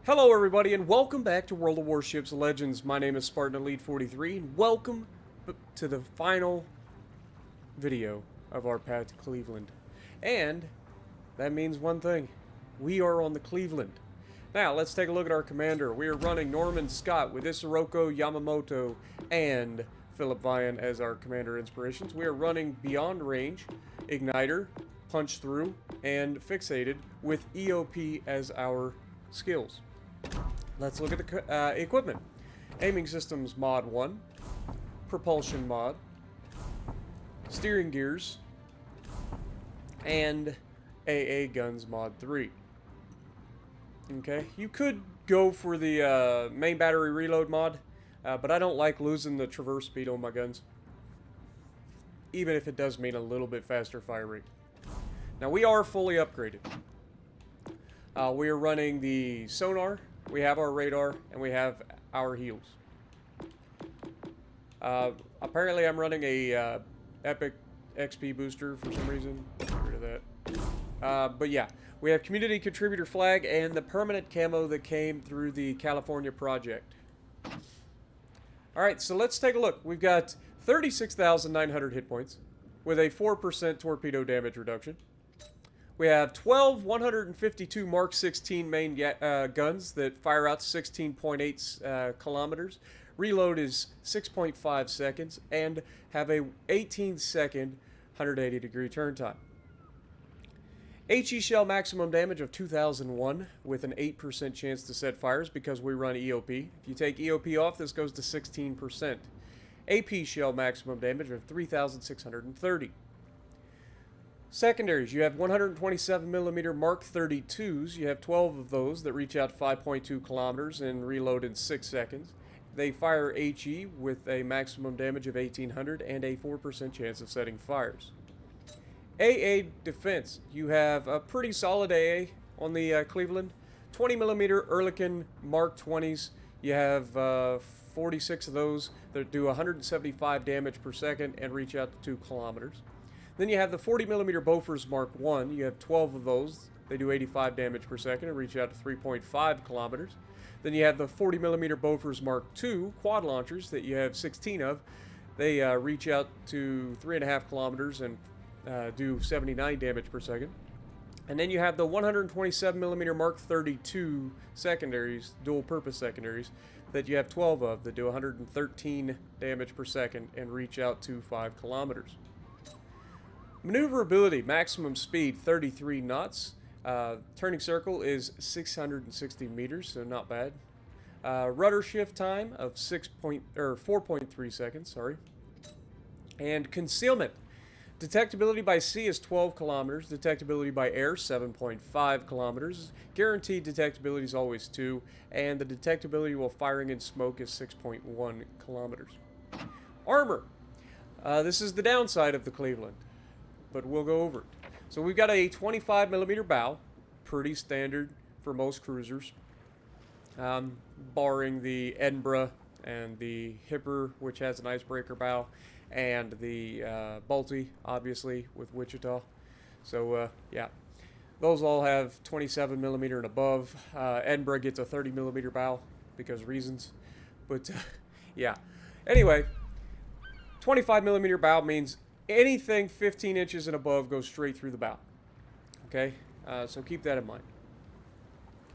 Hello everybody and welcome back to World of Warships Legends. My name is Spartan Elite 43 and welcome to the final video of our path to Cleveland. And that means one thing. We are on the Cleveland. Now let's take a look at our commander. We are running Norman Scott with Isiroko Yamamoto and Philip Vian as our commander inspirations. We are running Beyond Range, Igniter, Punch Through, and Fixated with EOP as our skills. Let's look at the equipment. Aiming Systems Mod 1, Propulsion Mod, Steering Gears, and AA Guns Mod 3. Okay, you could go for the main battery reload mod, but I don't like losing the traverse speed on my guns, even if it does mean a little bit faster fire rate. Now we are fully upgraded. We are running the sonar, we have our radar, and we have our heals. Apparently I'm running a epic XP booster for some reason. Get rid of that. But yeah, we have community contributor flag and the permanent camo that came through the California project. Alright, so let's take a look. We've got 36,900 hit points with a 4% torpedo damage reduction. We have 12 152 Mark 16 main guns that fire out to 16.8 kilometers. Reload is 6.5 seconds and have a 18-second 180-degree turn time. HE shell maximum damage of 2001 with an 8% chance to set fires because we run EOP. If you take EOP off, this goes to 16%. AP shell maximum damage of 3,630. Secondaries, you have 127mm Mark 32s. You have 12 of those that reach out 5.2 kilometers and reload in 6 seconds. They fire HE with a maximum damage of 1,800 and a 4% chance of setting fires. AA defense, you have a pretty solid AA on the Cleveland. 20mm Ehrlichen Mark 20s. You have 46 of those that do 175 damage per second and reach out to 2 kilometers. Then you have the 40mm Bofors Mark 1. You have 12 of those. They do 85 damage per second and reach out to 3.5 kilometers. Then you have the 40mm Bofors Mark 2 quad launchers that you have 16 of. They reach out to 3.5 kilometers and do 79 damage per second. And then you have the 127mm Mark 32 secondaries, dual-purpose secondaries, that you have 12 of that do 113 damage per second and reach out to 5 kilometers. Maneuverability, maximum speed 33 knots. Turning circle is 660 meters, so not bad. Rudder shift time of 4.3 seconds. Sorry. And concealment. Detectability by sea is 12 kilometers. Detectability by air 7.5 kilometers. Guaranteed detectability is always 2, and the detectability while firing in smoke is 6.1 kilometers. Armor. This is the downside of the Cleveland, but we'll go over it. So we've got a 25mm bow, pretty standard for most cruisers, barring the Edinburgh and the Hipper, which has an icebreaker bow, and the Balti, obviously, with Wichita. So yeah, those all have 27mm and above. Edinburgh gets a 30mm bow because reasons, but yeah. Anyway, 25mm bow means anything 15 inches and above goes straight through the bow. Okay, so keep that in mind.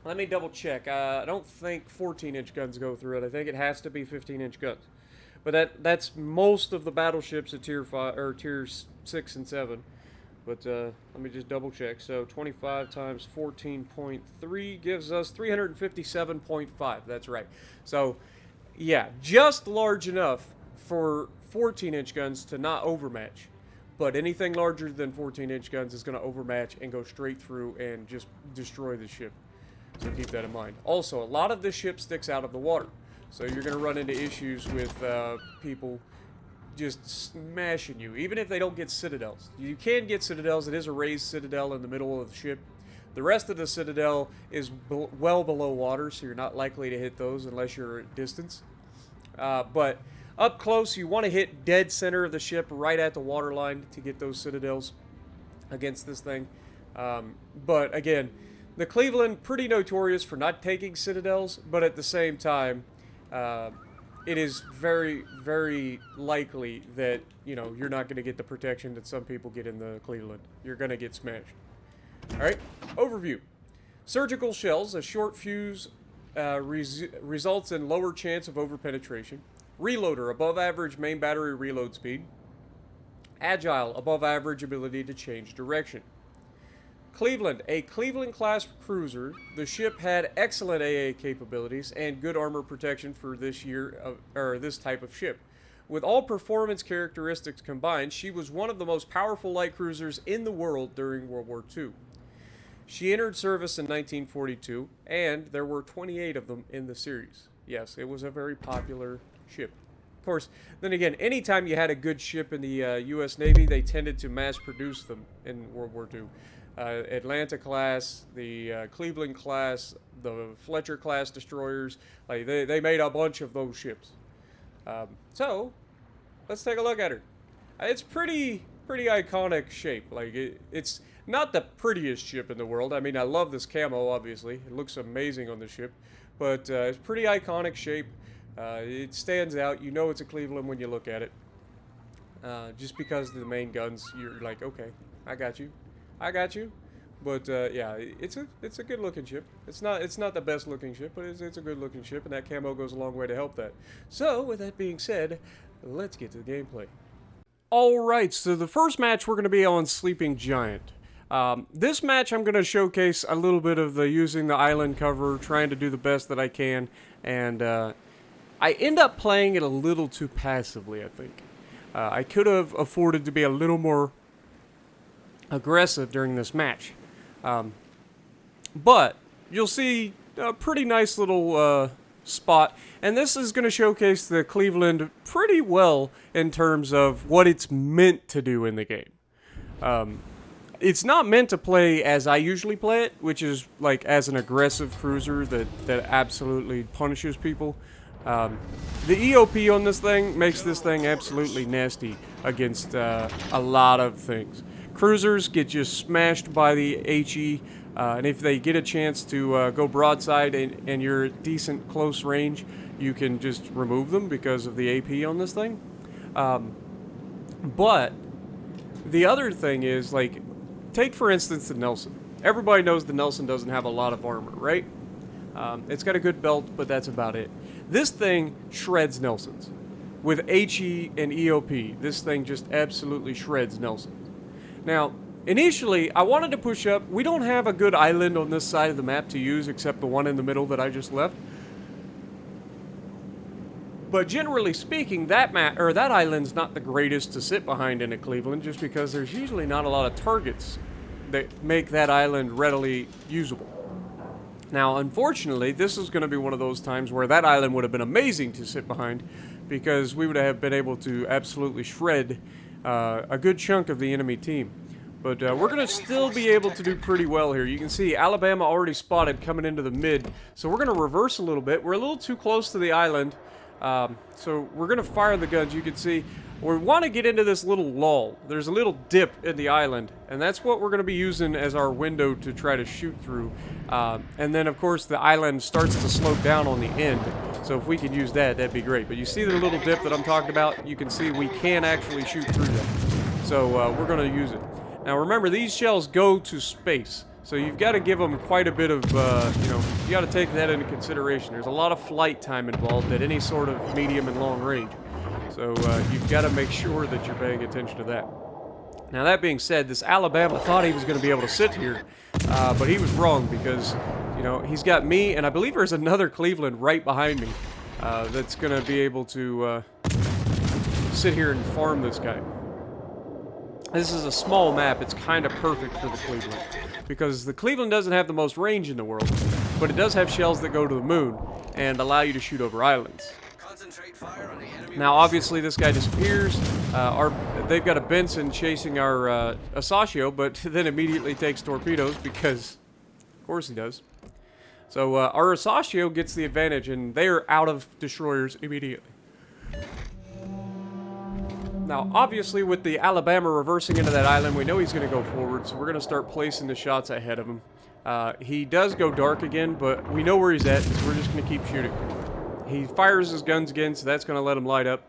Let me double check. I don't think 14-inch guns go through it. I think it has to be 15-inch guns. But that's most of the battleships at Tier 5 or Tier 6 and 7. But let me just double check. So 25 times 14.3 gives us 357.5. That's right. So yeah, just large enough for 14-inch guns to not overmatch, but anything larger than 14-inch guns is going to overmatch and go straight through and just destroy the ship. So keep that in mind. Also, a lot of this ship sticks out of the water, so you're going to run into issues with people just smashing you, even if they don't get citadels. You can get citadels. It is a raised citadel in the middle of the ship. The rest of the citadel is well below water, so you're not likely to hit those unless you're at distance. But up close, you want to hit dead center of the ship right at the waterline to get those citadels against this thing. But again, the Cleveland, pretty notorious for not taking citadels, but at the same time, it is very, very likely that, you know, you're not going to get the protection that some people get in the Cleveland. You're going to get smashed. Alright, overview. Surgical shells, a short fuse results in lower chance of overpenetration. Reloader, above average main battery reload speed. Agile, above average ability to change direction. Cleveland, a Cleveland-class cruiser. The ship had excellent AA capabilities and good armor protection for this type of ship. With all performance characteristics combined, she was one of the most powerful light cruisers in the world during World War II. She entered service in 1942, and there were 28 of them in the series. Yes, it was a very popular ship. Of course, then again, anytime you had a good ship in the U.S. Navy, they tended to mass produce them in World War II. Atlanta class, the Cleveland class, the Fletcher class destroyers, like they made a bunch of those ships. So, let's take a look at her. It's pretty iconic shape. Like it's not the prettiest ship in the world. I mean, I love this camo, obviously. It looks amazing on the ship, but it's pretty iconic shape. It stands out. You know it's a Cleveland when you look at it. Just because of the main guns, you're like, okay, I got you. But yeah, it's a good looking ship. It's not the best looking ship, but it's a good looking ship, and that camo goes a long way to help that. So with that being said, let's get to the gameplay. Alright, so the first match we're going to be on Sleeping Giant. This match I'm going to showcase a little bit of using the island cover, trying to do the best that I can, and I end up playing it a little too passively, I think. I could have afforded to be a little more aggressive during this match. But you'll see a pretty nice little spot, and this is going to showcase the Cleveland pretty well in terms of what it's meant to do in the game. It's not meant to play as I usually play it, which is like as an aggressive cruiser that absolutely punishes people. The EOP on this thing makes this thing absolutely nasty against a lot of things. Cruisers get just smashed by the HE, and if they get a chance to go broadside and you're at decent close range, you can just remove them because of the AP on this thing. But the other thing is, like, take for instance the Nelson. Everybody knows the Nelson doesn't have a lot of armor, right? It's got a good belt, but that's about it. This thing shreds Nelsons. With HE and EOP, this thing just absolutely shreds Nelsons. Now, initially, I wanted to push up. We don't have a good island on this side of the map to use except the one in the middle that I just left. But generally speaking, that island's not the greatest to sit behind in a Cleveland, just because there's usually not a lot of targets that make that island readily usable. Now, unfortunately, this is going to be one of those times where that island would have been amazing to sit behind, because we would have been able to absolutely shred a good chunk of the enemy team. But we're going to still be able to do pretty well here. You can see Alabama already spotted coming into the mid, so we're going to reverse a little bit. We're a little too close to the island, so we're going to fire the guns. You can see we want to get into this little lull. There's a little dip in the island, and that's what we're going to be using as our window to try to shoot through. And then, of course, the island starts to slope down on the end, so if we could use that, that'd be great. But you see the little dip that I'm talking about? You can see we can actually shoot through that. So we're going to use it. Now, remember, these shells go to space, so you've got to give them quite a bit of, you got to take that into consideration. There's a lot of flight time involved at any sort of medium and long range. So you've got to make sure that you're paying attention to that. Now, that being said, this Alabama thought he was going to be able to sit here, but he was wrong, because, you know, he's got me, and I believe there's another Cleveland right behind me that's going to be able to sit here and farm this guy. This is a small map. It's kind of perfect for the Cleveland, because the Cleveland doesn't have the most range in the world, but it does have shells that go to the moon and allow you to shoot over islands. Now, obviously, this guy disappears. They've got a Benson chasing our Asashio, but then immediately takes torpedoes, because, of course, he does. So our Asashio gets the advantage, and they are out of destroyers immediately. Now, obviously, with the Alabama reversing into that island, we know he's going to go forward, so we're going to start placing the shots ahead of him. He does go dark again, but we know where he's at, so we're just going to keep shooting. He fires his guns again, so that's going to let him light up.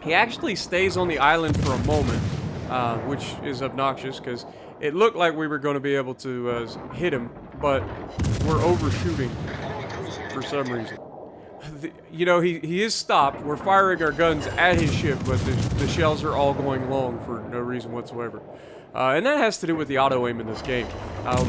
He actually stays on the island for a moment, which is obnoxious because it looked like we were going to be able to hit him, but we're overshooting for some reason. You know, he is stopped. We're firing our guns at his ship, but the shells are all going long for no reason whatsoever. And that has to do with the auto-aim in this game.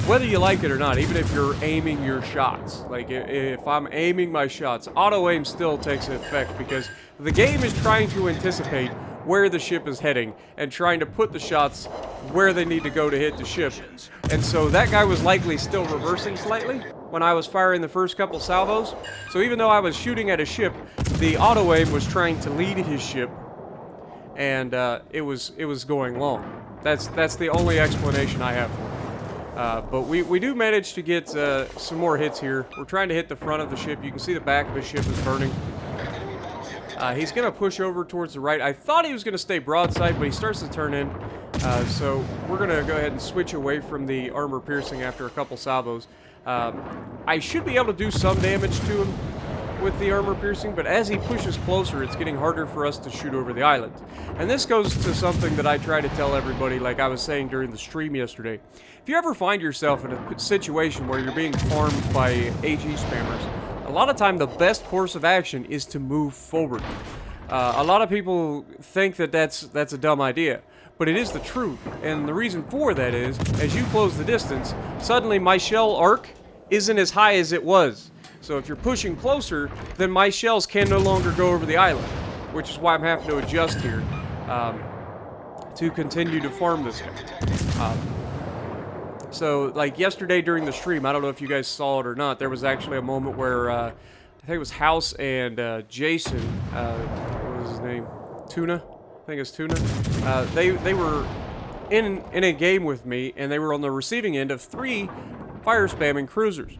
Whether you like it or not, even if you're aiming your shots, like if I'm aiming my shots, auto-aim still takes effect because the game is trying to anticipate where the ship is heading and trying to put the shots where they need to go to hit the ship. And so that guy was likely still reversing slightly when I was firing the first couple salvos. So even though I was shooting at a ship, the auto-aim was trying to lead his ship, and it was going long. That's the only explanation I have for it. But we do manage to get some more hits here. We're trying to hit the front of the ship. You can see the back of his ship is burning. He's going to push over towards the right. I thought he was going to stay broadside, but he starts to turn in. So we're going to go ahead and switch away from the armor piercing after a couple salvos. I should be able to do some damage to him with the armor piercing, but as he pushes closer, it's getting harder for us to shoot over the island. And this goes to something that I try to tell everybody, like I was saying during the stream yesterday. If you ever find yourself in a situation where you're being farmed by AG spammers, a lot of time the best course of action is to move forward. A lot of people think that that's a dumb idea, but it is the truth. And the reason for that is, as you close the distance, suddenly my shell arc isn't as high as it was. So if you're pushing closer, then my shells can no longer go over the island, which is why I'm having to adjust here to continue to farm this guy. So, like yesterday during the stream, I don't know if you guys saw it or not, there was actually a moment where I think it was House and Jason, what was his name? Tuna? I think it's Tuna. They were in a game with me, and they were on the receiving end of 3 fire spamming cruisers.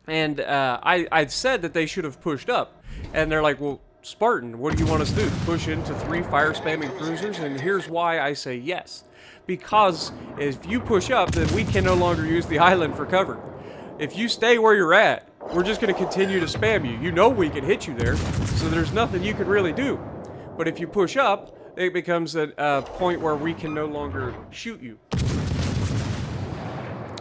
And I said that they should have pushed up. And they're like, well, Spartan, what do you want us to do? Push into 3 fire spamming cruisers? And here's why I say yes. Because if you push up, then we can no longer use the island for cover. If you stay where you're at, we're just going to continue to spam you. You know we can hit you there, so there's nothing you can really do. But if you push up, it becomes a point where we can no longer shoot you.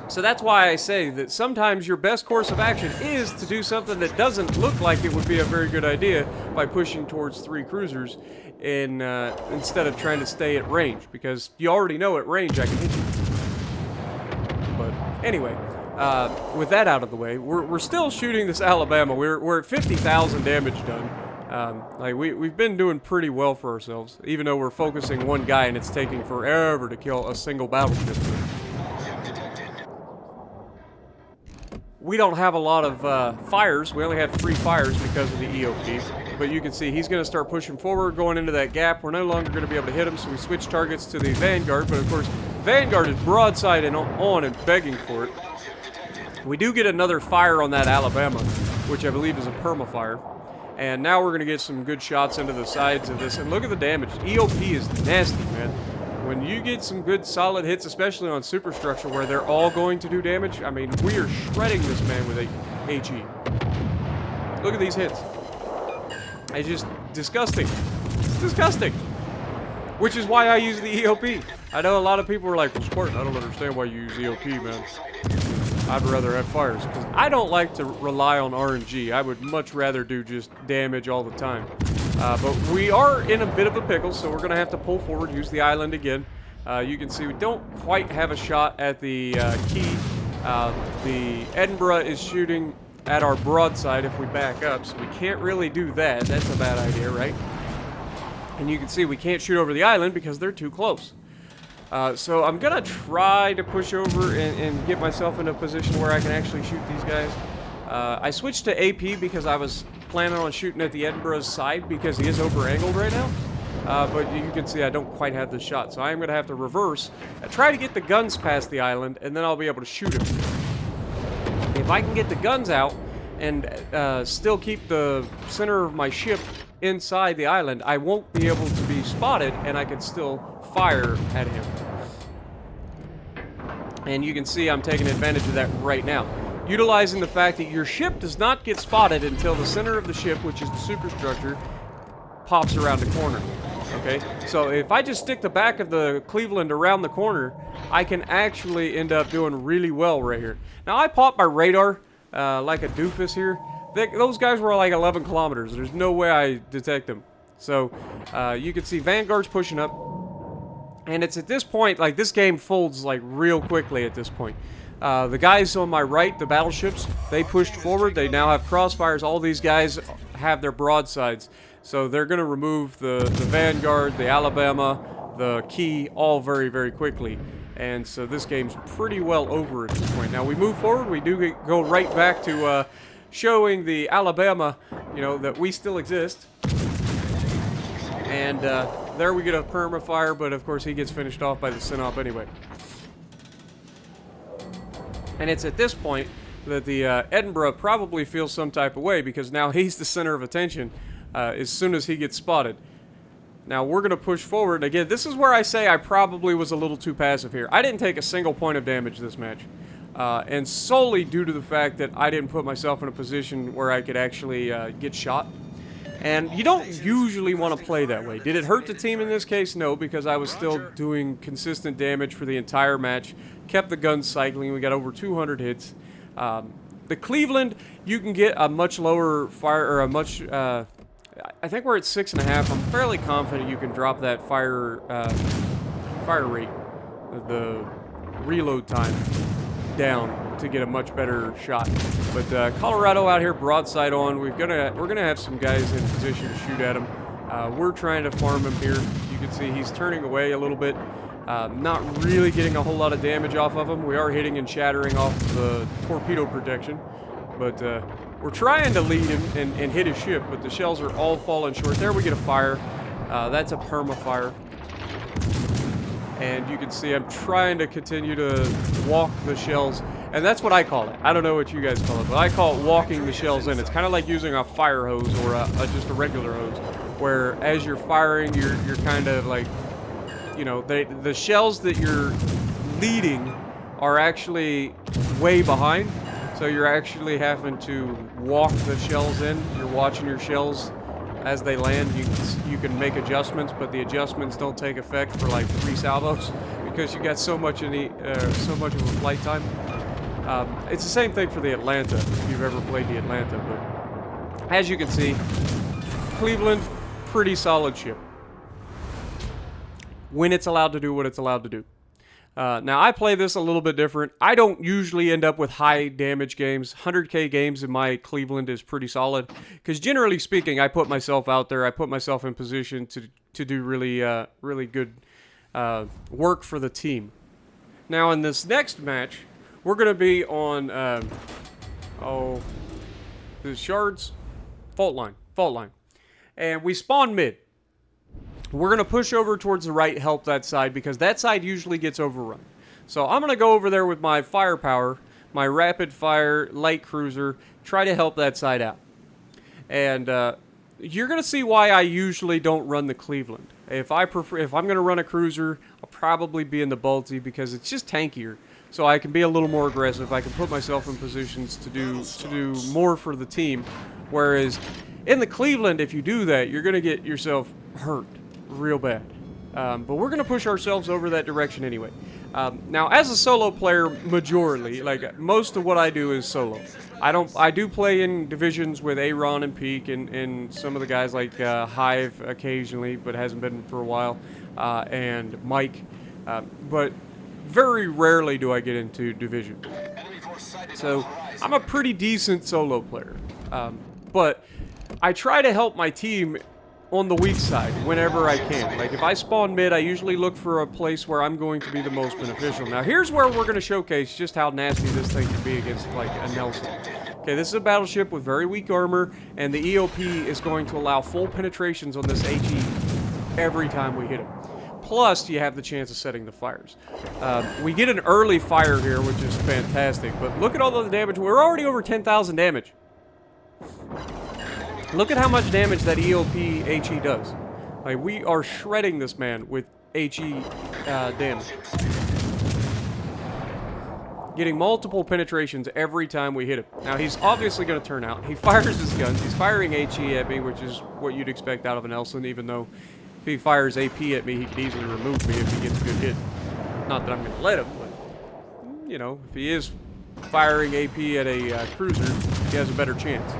So that's why I say that sometimes your best course of action is to do something that doesn't look like it would be a very good idea by pushing towards 3 cruisers instead of trying to stay at range, because you already know at range I can hit you. But anyway, with that out of the way, we're still shooting this Alabama. We're at 50,000 damage done. Like we've been doing pretty well for ourselves, even though we're focusing one guy and it's taking forever to kill a single battleship. We don't have a lot of fires. We only have 3 fires because of the EOP. But you can see he's going to start pushing forward, going into that gap. We're no longer going to be able to hit him, so we switch targets to the Vanguard. But of course, Vanguard is broadside and on and begging for it. We do get another fire on that Alabama, which I believe is a perma-fire. And now we're going to get some good shots into the sides of this. And look at the damage. EOP is nasty, man. When you get some good solid hits, especially on superstructure where they're all going to do damage, I mean, we are shredding this man with a HE. Look at these hits. It's just disgusting. It's disgusting. Which is why I use the EOP. I know a lot of people are like, well, Spartan, I don't understand why you use EOP, man. I'd rather have fires. Because I don't like to rely on RNG. I would much rather do just damage all the time. But we are in a bit of a pickle, so we're going to have to pull forward, use the island again. You can see we don't quite have a shot at the key. The Edinburgh is shooting at our broadside if we back up, so we can't really do that. That's a bad idea, right? And you can see we can't shoot over the island because they're too close. So I'm going to try to push over and get myself in a position where I can actually shoot these guys. I switched to AP because I was planning on shooting at the Edinburgh's side because he is over-angled right now. But you can see I don't quite have the shot, so I'm going to have to reverse, try to get the guns past the island, and then I'll be able to shoot him. If I can get the guns out and still keep the center of my ship inside the island, I won't be able to be spotted, and I can still fire at him. And you can see I'm taking advantage of that right now. Utilizing the fact that your ship does not get spotted until the center of the ship, which is the superstructure, pops around the corner. Okay, so if I just stick the back of the Cleveland around the corner, I can actually end up doing really well right here. Now, I popped my radar like a doofus here. Those guys were like 11 kilometers. There's no way I detect them. So you can see Vanguard's pushing up. And it's at this point, like, this game folds like real quickly at this point. The guys on my right, the battleships, they pushed forward. They now have crossfires. All these guys have their broadsides. So they're going to remove the Vanguard, the Alabama, the Key, all very, very quickly. And so this game's pretty well over at this point. Now we move forward. We do go right back to showing the Alabama, you know, that we still exist. And there we get a perma-fire, but of course he gets finished off by the Synop anyway. And it's at this point that the Edinburgh probably feels some type of way, because now he's the center of attention as soon as he gets spotted. Now we're going to push forward. Again, this is where I say I probably was a little too passive here. I didn't take a single point of damage this match. And solely due to the fact that I didn't put myself in a position where I could actually get shot. And you don't usually want to play that way. Did it hurt the team in this case? No, because I was still doing consistent damage for the entire match. Kept the guns cycling. We got over 200 hits. The Cleveland, you can get a much lower fire, or a much... I think we're at 6.5. I'm fairly confident you can drop that fire rate, the reload time, down to get a much better shot. But Colorado out here broadside on. We're gonna have some guys in position to shoot at him. We're trying to farm him here. You can see he's turning away a little bit. Not really getting a whole lot of damage off of him. We are hitting and shattering off the torpedo protection, but we're trying to lead him and hit his ship, but the shells are all falling short. There we get a fire. That's a perma-fire. And you can see I'm trying to continue to walk the shells, and that's what I call it. I don't know what you guys call it, but I call it walking the shells in. It's kind of like using a fire hose or just a regular hose, where as you're firing, you're kind of like, you know, the shells that you're leading are actually way behind. So you're actually having to walk the shells in. You're watching your shells as they land. You can make adjustments, but the adjustments don't take effect for like 3 salvos because you got so much of a flight time. It's the same thing for the Atlanta, if you've ever played the Atlanta. But as you can see, Cleveland, pretty solid ship when it's allowed to do what it's allowed to do. Now, I play this a little bit different. I don't usually end up with high damage games. 100k games in my Cleveland is pretty solid, because generally speaking, I put myself out there. I put myself in position to do really good work for the team. Now, in this next match, we're going to be on, the Shards fault line. And we spawn mid. We're going to push over towards the right, help that side, because that side usually gets overrun. So I'm going to go over there with my firepower, my rapid fire light cruiser, try to help that side out. And you're going to see why I usually don't run the Cleveland. If I'm going to run a cruiser, I'll probably be in the Balti, because it's just tankier. So I can be a little more aggressive. I can put myself in positions to do more for the team. Whereas in the Cleveland, if you do that, you're going to get yourself hurt real bad. But we're going to push ourselves over that direction anyway. Now, as a solo player, majorly, like most of what I do is solo. I do play in divisions with Aaron and Peak and some of the guys like Hive occasionally, but hasn't been for a while, and Mike. But very rarely do I get into division. So I'm a pretty decent solo player. But I try to help my team on the weak side whenever I can. Like if I spawn mid, I usually look for a place where I'm going to be the most beneficial. Now here's where we're going to showcase just how nasty this thing can be against like a Nelson. Okay, this is a battleship with very weak armor, and the EOP is going to allow full penetrations on this HE every time we hit him. Plus, you have the chance of setting the fires. We get an early fire here, which is fantastic, but look at all the damage. We're already over 10,000 damage. Look at how much damage that EOP HE does. Like, we are shredding this man with HE damage. getting multiple penetrations every time we hit him. Now, he's obviously going to turn out. He fires his guns. He's firing HE at me, which is what you'd expect out of a Nelson, even though if he fires AP at me, he could easily remove me if he gets a good hit. Not that I'm going to let him, but, you know, if he is firing AP at a cruiser, he has a better chance.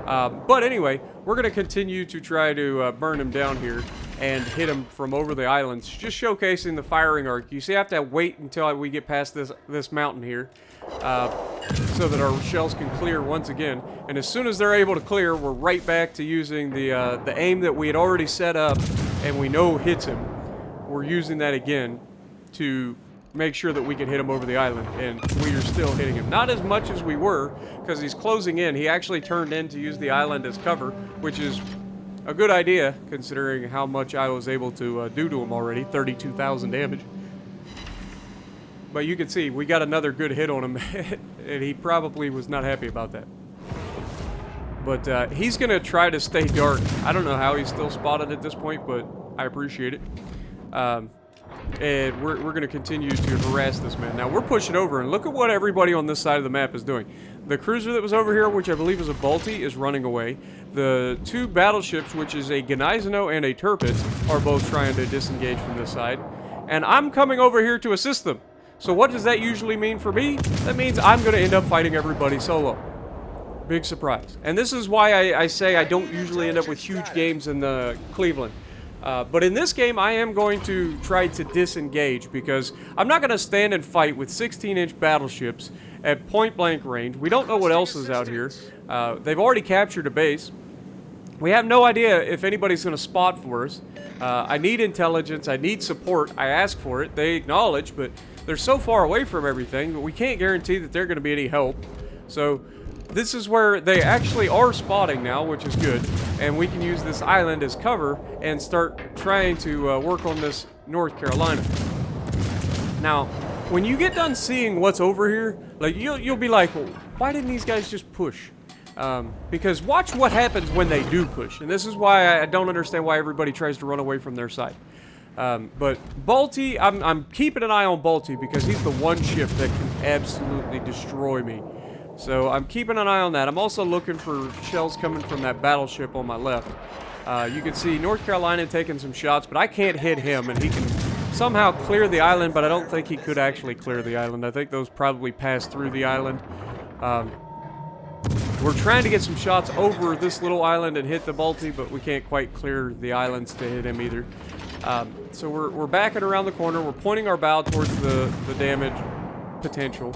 But anyway, we're going to continue to try to burn him down here and hit him from over the islands, just showcasing the firing arc. You see, I have to wait until we get past this mountain here so that our shells can clear once again. And as soon as they're able to clear, we're right back to using the aim that we had already set up and we know hits him. We're using that again to make sure that we can hit him over the island, and we are still hitting him. Not as much as we were, because he's closing in. He actually turned in to use the island as cover, which is a good idea, considering how much I was able to do to him already, 32,000 damage. But you can see, we got another good hit on him, and he probably was not happy about that. But he's going to try to stay dark. I don't know how he's still spotted at this point, but I appreciate it. And we're going to continue to harass this man. Now, we're pushing over, and look at what everybody on this side of the map is doing. The cruiser that was over here, which I believe is a Balti, is running away. The two battleships, which is a Gneiseno and a Tirpitz, are both trying to disengage from this side. And I'm coming over here to assist them. So what does that usually mean for me? That means I'm going to end up fighting everybody solo. Big surprise. And this is why I say I don't usually end up with huge games in the Cleveland. But in this game, I am going to try to disengage because I'm not going to stand and fight with 16-inch battleships at point-blank range. We don't know what else is out here. They've already captured a base. We have no idea if anybody's going to spot for us. I need intelligence. I need support. I ask for it. They acknowledge, but they're so far away from everything that we can't guarantee that they're going to be any help. So this is where they actually are spotting now, which is good, and we can use this island as cover and start trying to work on this North Carolina. Now, when you get done seeing what's over here, like you'll be like, well, why didn't these guys just push? Because watch what happens when they do push, and this is why I don't understand why everybody tries to run away from their side. But Balti, I'm keeping an eye on Balti because he's the one ship that can absolutely destroy me. So I'm keeping an eye on that. I'm also looking for shells coming from that battleship on my left. You can see North Carolina taking some shots, but I can't hit him, and he can somehow clear the island, but I don't think he could actually clear the island. I think those probably passed through the island. We're trying to get some shots over this little island and hit the Balti, but we can't quite clear the islands to hit him either. So we're backing around the corner. We're pointing our bow towards the damage potential.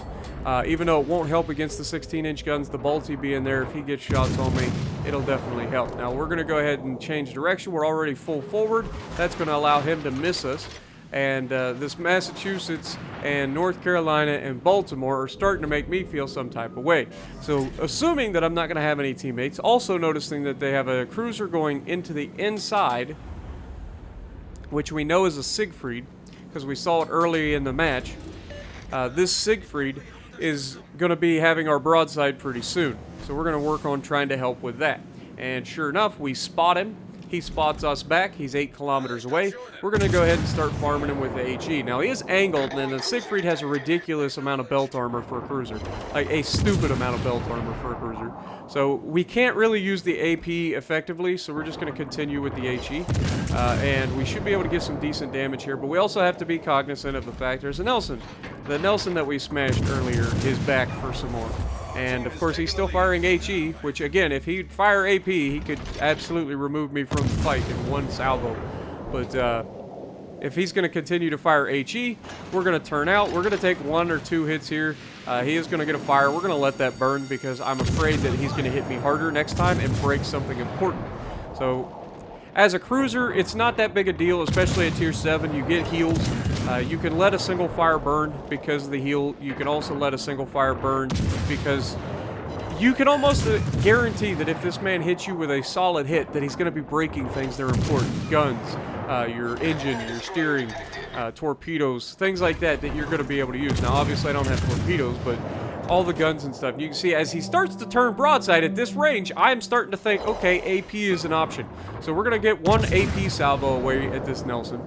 Even though it won't help against the 16-inch guns, the Balti being there, if he gets shots on me, it'll definitely help. Now, we're going to go ahead and change direction. We're already full forward. That's going to allow him to miss us. And this Massachusetts and North Carolina and Baltimore are starting to make me feel some type of way. So, assuming that I'm not going to have any teammates, also noticing that they have a cruiser going into the inside, which we know is a Siegfried, because we saw it early in the match. This Siegfried is going to be having our broadside pretty soon. So we're going to work on trying to help with that. And sure enough, we spot him. He spots us back. He's 8 kilometers away. We're going to go ahead and start farming him with the HE. Now, he is angled, and the Siegfried has a ridiculous amount of belt armor for a cruiser. Like, a stupid amount of belt armor for a cruiser. So we can't really use the AP effectively, so we're just going to continue with the HE. And we should be able to get some decent damage here, but we also have to be cognizant of the fact there's a Nelson. The Nelson that we smashed earlier is back for some more. And, of course, he's still firing HE, which, again, if he'd fire AP, he could absolutely remove me from the fight in one salvo. But if he's going to continue to fire HE, we're going to turn out. We're going to take 1 or 2 hits here. He is going to get a fire. We're going to let that burn because I'm afraid that he's going to hit me harder next time and break something important. So, as a cruiser, it's not that big a deal, especially at Tier 7. You get heals. You can let a single fire burn because of the heal. You can also let a single fire burn because you can almost guarantee that if this man hits you with a solid hit, that he's going to be breaking things that are important. Guns, your engine, your steering, torpedoes, things like that you're going to be able to use. Now, obviously, I don't have torpedoes, but all the guns and stuff. You can see as he starts to turn broadside at this range, I'm starting to think, okay, AP is an option. So we're going to get 1 AP salvo away at this Nelson.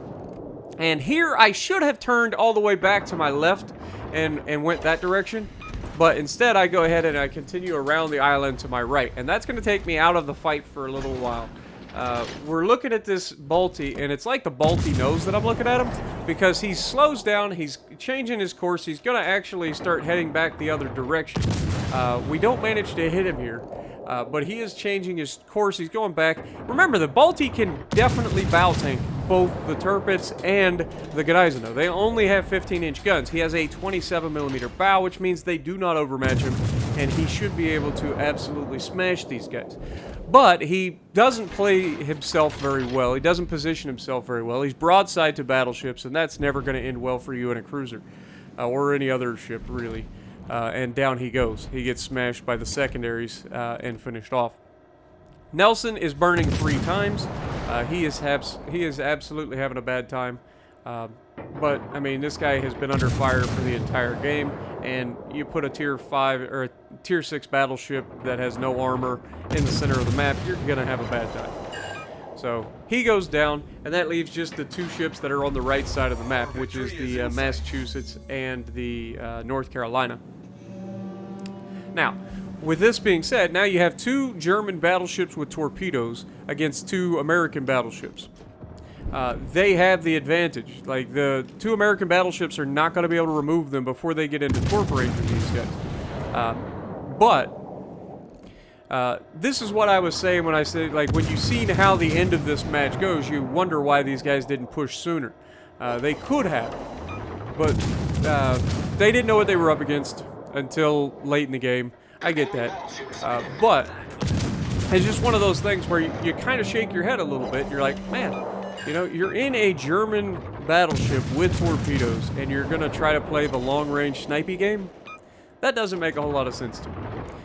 And here I should have turned all the way back to my left and went that direction. But instead, I go ahead and I continue around the island to my right. And that's going to take me out of the fight for a little while. We're looking at this Balti, and it's like the Balti knows that I'm looking at him, because he slows down, he's changing his course, he's going to actually start heading back the other direction. We don't manage to hit him here, but he is changing his course, he's going back. Remember, the Balti can definitely bow tank both the Tirpitz and the Gneiseno. They only have 15-inch guns. He has a 27mm bow, which means they do not overmatch him, and he should be able to absolutely smash these guys. But he doesn't play himself very well. He doesn't position himself very well. He's broadside to battleships, and that's never going to end well for you in a cruiser, or any other ship, really. And down he goes. He gets smashed by the secondaries and finished off. Nelson is burning 3 times. He is absolutely having a bad time. But, I mean, this guy has been under fire for the entire game, and you put a tier 5 or a tier 6 battleship that has no armor in the center of the map, you're gonna have a bad time. So he goes down, and that leaves just the 2 ships that are on the right side of the map, which is the Massachusetts and the North Carolina. Now, with this being said, now you have 2 German battleships with torpedoes against 2 American battleships. They have the advantage. Like, the 2 American battleships are not going to be able to remove them before they get into torp range with these guys. This is what I was saying when I said, like, when you see how the end of this match goes, you wonder why these guys didn't push sooner. They could have, but they didn't know what they were up against until late in the game. I get that. But it's just one of those things where you kind of shake your head a little bit. You're like, man, you know, you're in a German battleship with torpedoes, and you're going to try to play the long-range snipey game? That doesn't make a whole lot of sense to me.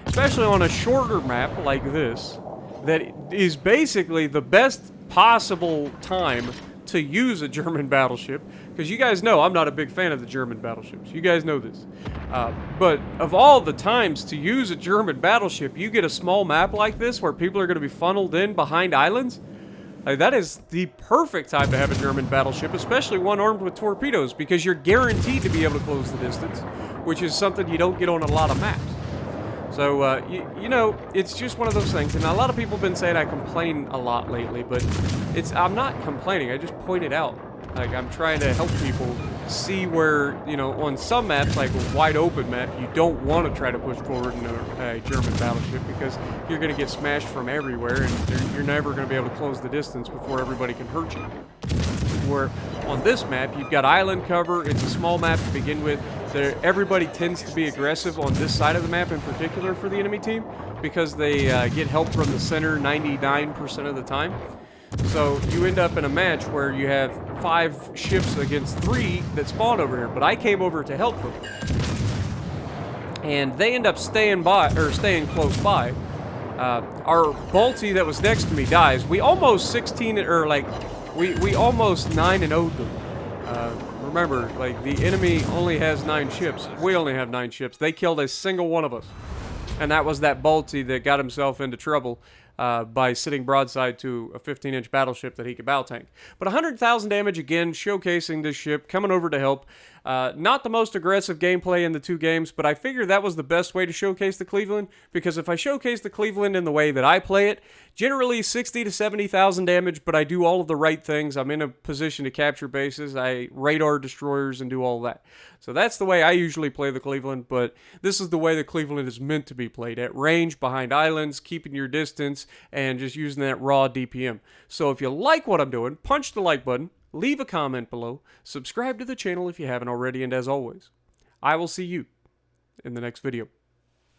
Especially on a shorter map like this, that is basically the best possible time to use a German battleship. Because you guys know I'm not a big fan of the German battleships. You guys know this. But of all the times to use a German battleship, you get a small map like this where people are going to be funneled in behind islands. That is the perfect time to have a German battleship, especially one armed with torpedoes, because you're guaranteed to be able to close the distance, which is something you don't get on a lot of maps. So, you know, it's just one of those things. And a lot of people have been saying I complain a lot lately, but I'm not complaining. I just point it out. Like, I'm trying to help people see where, you know, on some maps, like a wide open map, you don't want to try to push forward in a German battleship, because you're going to get smashed from everywhere, and you're never going to be able to close the distance before everybody can hurt you. Where on this map, you've got island cover. It's a small map to begin with. Everybody tends to be aggressive on this side of the map in particular for the enemy team, because they get help from the center 99% of the time. So you end up in a match where you have 5 ships against 3 that spawn over here. But I came over to help them, and they end up staying close by. Our Balti that was next to me dies. We almost 16 or like we almost 9-0'd them. Remember, like, the enemy only has 9 ships. We only have 9 ships. They killed a single one of us, and that was that Balti that got himself into trouble by sitting broadside to a 15-inch battleship that he could bow tank. But 100,000 damage again, showcasing this ship, coming over to help. Not the most aggressive gameplay in the 2 games, but I figured that was the best way to showcase the Cleveland, because if I showcase the Cleveland in the way that I play it, generally 60 to 70,000 damage, but I do all of the right things. I'm in a position to capture bases, I radar destroyers, and do all that. So that's the way I usually play the Cleveland, but this is the way the Cleveland is meant to be played, at range, behind islands, keeping your distance, and just using that raw DPM. So if you like what I'm doing, punch the like button, leave a comment below, subscribe to the channel if you haven't already, and as always, I will see you in the next video.